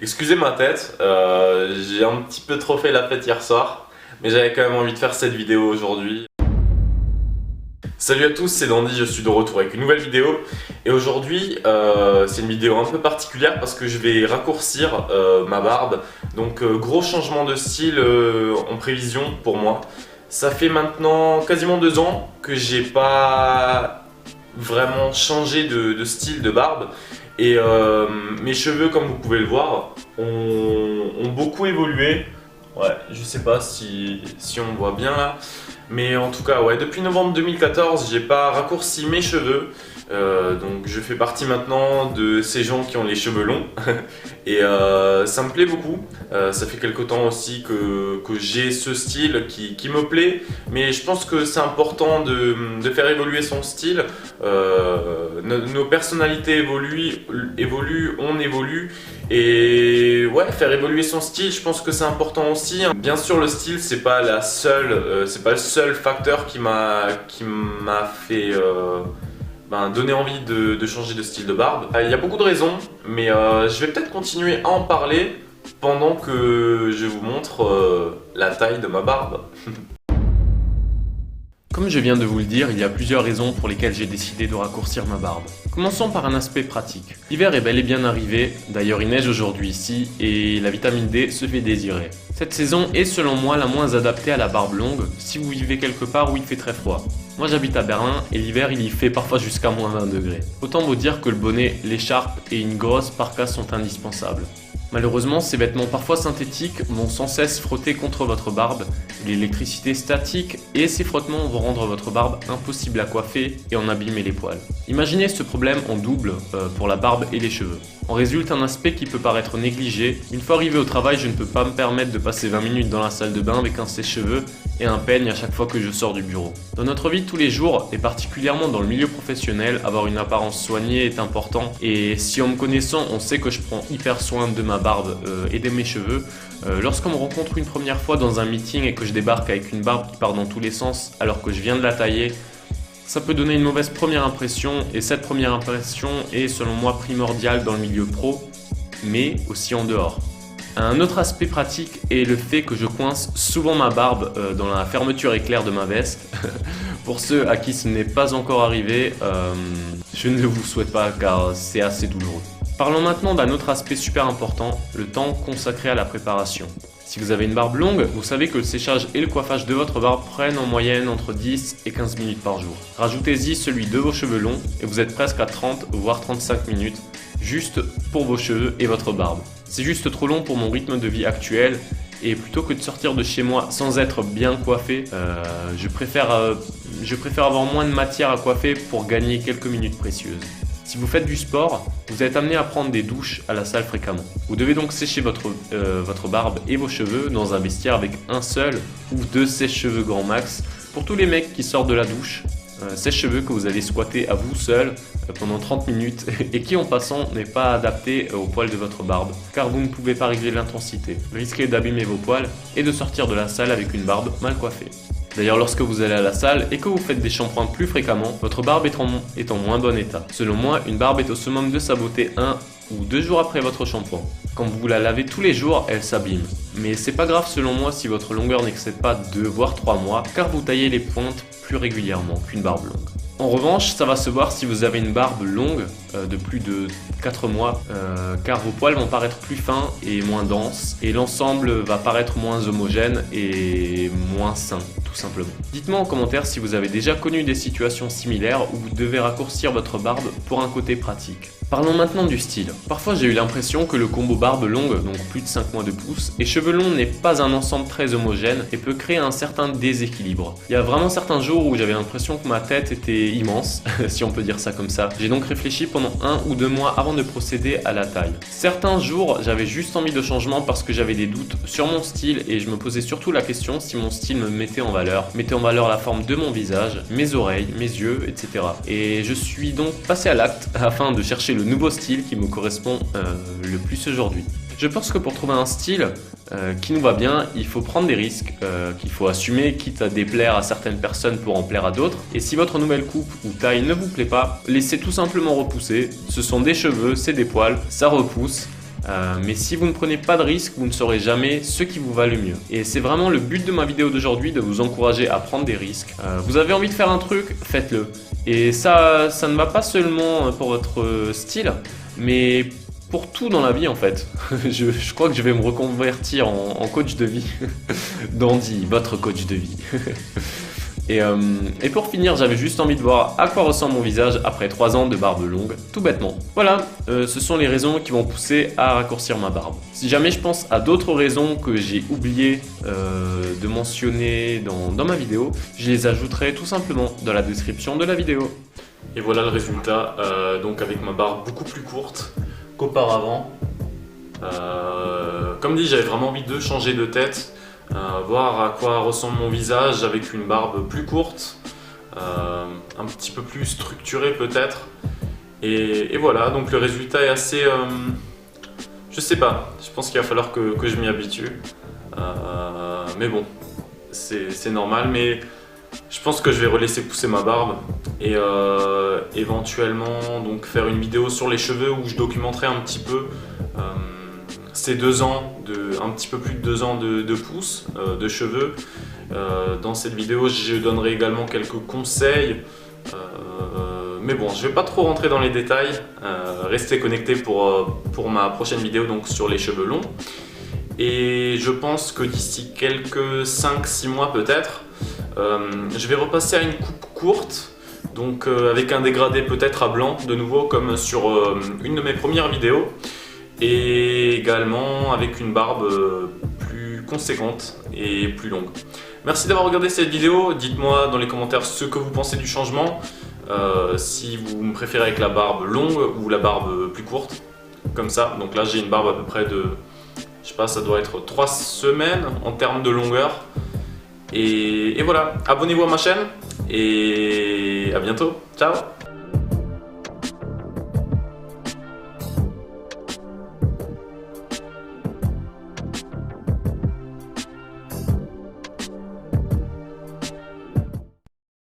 Excusez ma tête, j'ai un petit peu trop fait la fête hier soir, mais j'avais quand même envie de faire cette vidéo aujourd'hui. Salut à tous, c'est Dandy, je suis de retour avec une nouvelle vidéo. Et aujourd'hui, c'est une vidéo un peu particulière parce que je vais raccourcir ma barbe. Donc gros changement de style en prévision pour moi. Ça fait maintenant quasiment 2 ans que j'ai pas vraiment changé de style de barbe. Et mes cheveux, comme vous pouvez le voir, ont beaucoup évolué. Ouais, je sais pas si on voit bien là. Mais en tout cas, ouais, depuis novembre 2014, j'ai pas raccourci mes cheveux. Donc je fais partie maintenant de ces gens qui ont les cheveux longs. Et ça me plaît beaucoup. Ça fait quelque temps aussi que j'ai ce style qui me plaît. Mais je pense que c'est important de faire évoluer son style. Nos personnalités évoluent, on évolue. Et ouais, faire évoluer son style, je pense que c'est important aussi. Bien sûr, le style, c'est pas le seul facteur qui m'a fait donner envie de changer de style de barbe. Il y a beaucoup de raisons, mais je vais peut-être continuer à en parler pendant que je vous montre la taille de ma barbe. Comme je viens de vous le dire, il y a plusieurs raisons pour lesquelles j'ai décidé de raccourcir ma barbe. Commençons par un aspect pratique. L'hiver est bel et bien arrivé, d'ailleurs il neige aujourd'hui ici et la vitamine D se fait désirer. Cette saison est selon moi la moins adaptée à la barbe longue si vous vivez quelque part où il fait très froid. Moi j'habite à Berlin et l'hiver il y fait parfois jusqu'à moins 20 degrés. Autant vous dire que le bonnet, l'écharpe et une grosse parka sont indispensables. Malheureusement, ces vêtements parfois synthétiques vont sans cesse frotter contre votre barbe, l'électricité statique et ces frottements vont rendre votre barbe impossible à coiffer et en abîmer les poils. Imaginez ce problème en double pour la barbe et les cheveux. En résulte un aspect qui peut paraître négligé. Une fois arrivé au travail, je ne peux pas me permettre de passer 20 minutes dans la salle de bain avec un sèche-cheveux et un peigne à chaque fois que je sors du bureau. Dans notre vie de tous les jours, et particulièrement dans le milieu professionnel, avoir une apparence soignée est important. Et si en me connaissant, on sait que je prends hyper soin de ma barbe et de mes cheveux, lorsqu'on me rencontre une première fois dans un meeting et que je débarque avec une barbe qui part dans tous les sens alors que je viens de la tailler, ça peut donner une mauvaise première impression et cette première impression est selon moi primordiale dans le milieu pro, mais aussi en dehors. Un autre aspect pratique est le fait que je coince souvent ma barbe dans la fermeture éclair de ma veste. Pour ceux à qui ce n'est pas encore arrivé, je ne le vous souhaite pas car c'est assez douloureux. Parlons maintenant d'un autre aspect super important, le temps consacré à la préparation. Si vous avez une barbe longue, vous savez que le séchage et le coiffage de votre barbe prennent en moyenne entre 10 et 15 minutes par jour. Rajoutez-y celui de vos cheveux longs et vous êtes presque à 30 voire 35 minutes juste pour vos cheveux et votre barbe. C'est juste trop long pour mon rythme de vie actuel et plutôt que de sortir de chez moi sans être bien coiffé, je préfère avoir moins de matière à coiffer pour gagner quelques minutes précieuses. Si vous faites du sport, vous êtes amené à prendre des douches à la salle fréquemment. Vous devez donc sécher votre barbe et vos cheveux dans un vestiaire avec un seul ou 2 sèche-cheveux grand max. Pour tous les mecs qui sortent de la douche, sèche-cheveux que vous allez squatter à vous seul pendant 30 minutes et qui en passant n'est pas adapté au poil de votre barbe car vous ne pouvez pas régler l'intensité, risquez d'abîmer vos poils et de sortir de la salle avec une barbe mal coiffée. D'ailleurs, lorsque vous allez à la salle et que vous faites des shampoings plus fréquemment, votre barbe est en moins bon état. Selon moi, une barbe est au summum de sa beauté 1 ou 2 jours après votre shampoing. Quand vous la lavez tous les jours, elle s'abîme. Mais c'est pas grave selon moi si votre longueur n'excède pas 2 voire 3 mois car vous taillez les pointes plus régulièrement qu'une barbe longue. En revanche, ça va se voir si vous avez une barbe longue de plus de 4 mois car vos poils vont paraître plus fins et moins denses et l'ensemble va paraître moins homogène et moins sain tout simplement. Dites-moi en commentaire si vous avez déjà connu des situations similaires où vous devez raccourcir votre barbe pour un côté pratique. Parlons maintenant du style. Parfois j'ai eu l'impression que le combo barbe longue, donc plus de 5 mois de pouce, et cheveux longs n'est pas un ensemble très homogène et peut créer un certain déséquilibre. Il y a vraiment certains jours où j'avais l'impression que ma tête était immense, si on peut dire ça comme ça. J'ai donc réfléchi pendant 1 ou 2 mois avant de procéder à la taille. Certains jours j'avais juste envie de changement parce que j'avais des doutes sur mon style et je me posais surtout la question si mon style me mettait en valeur la forme de mon visage, mes oreilles, mes yeux, etc. Et je suis donc passé à l'acte afin de chercher le nouveau style qui me correspond le plus aujourd'hui. Je pense que pour trouver un style qui nous va bien, il faut prendre des risques, qu'il faut assumer, quitte à déplaire à certaines personnes pour en plaire à d'autres. Et si votre nouvelle coupe ou taille ne vous plaît pas, laissez tout simplement repousser. Ce sont des cheveux, c'est des poils, ça repousse. Mais si vous ne prenez pas de risque, vous ne saurez jamais ce qui vous va le mieux. Et c'est vraiment le but de ma vidéo d'aujourd'hui, de vous encourager à prendre des risques. Vous avez envie de faire un truc, faites-le. Et ça ne va pas seulement pour votre style, mais pour tout dans la vie en fait. Je crois que je vais me reconvertir en coach de vie. Dandy, votre coach de vie. Et pour finir, j'avais juste envie de voir à quoi ressemble mon visage après 3 ans de barbe longue, tout bêtement. Voilà, ce sont les raisons qui m'ont poussé à raccourcir ma barbe. Si jamais je pense à d'autres raisons que j'ai oublié de mentionner dans ma vidéo, je les ajouterai tout simplement dans la description de la vidéo. Et voilà le résultat, donc avec ma barbe beaucoup plus courte qu'auparavant. Comme dit, j'avais vraiment envie de changer de tête. Voir à quoi ressemble mon visage avec une barbe plus courte, un petit peu plus structurée peut-être. Et voilà, donc le résultat est assez... je sais pas, je pense qu'il va falloir que je m'y habitue. Mais bon, c'est normal, mais je pense que je vais relaisser pousser ma barbe et éventuellement donc faire une vidéo sur les cheveux où je documenterai un petit peu ces 2 ans, un petit peu plus de 2 ans de pouces, de cheveux. Dans cette vidéo, je donnerai également quelques conseils. Mais bon, je ne vais pas trop rentrer dans les détails. Restez connectés pour ma prochaine vidéo donc sur les cheveux longs. Et je pense que d'ici quelques 5-6 mois peut-être, je vais repasser à une coupe courte. Donc avec un dégradé peut-être à blanc de nouveau comme sur une de mes premières vidéos. Et également avec une barbe plus conséquente et plus longue. Merci d'avoir regardé cette vidéo, dites-moi dans les commentaires ce que vous pensez du changement, si vous me préférez avec la barbe longue ou la barbe plus courte, comme ça. Donc là j'ai une barbe à peu près de, je sais pas, ça doit être 3 semaines en termes de longueur. Et voilà, abonnez-vous à ma chaîne et à bientôt, ciao.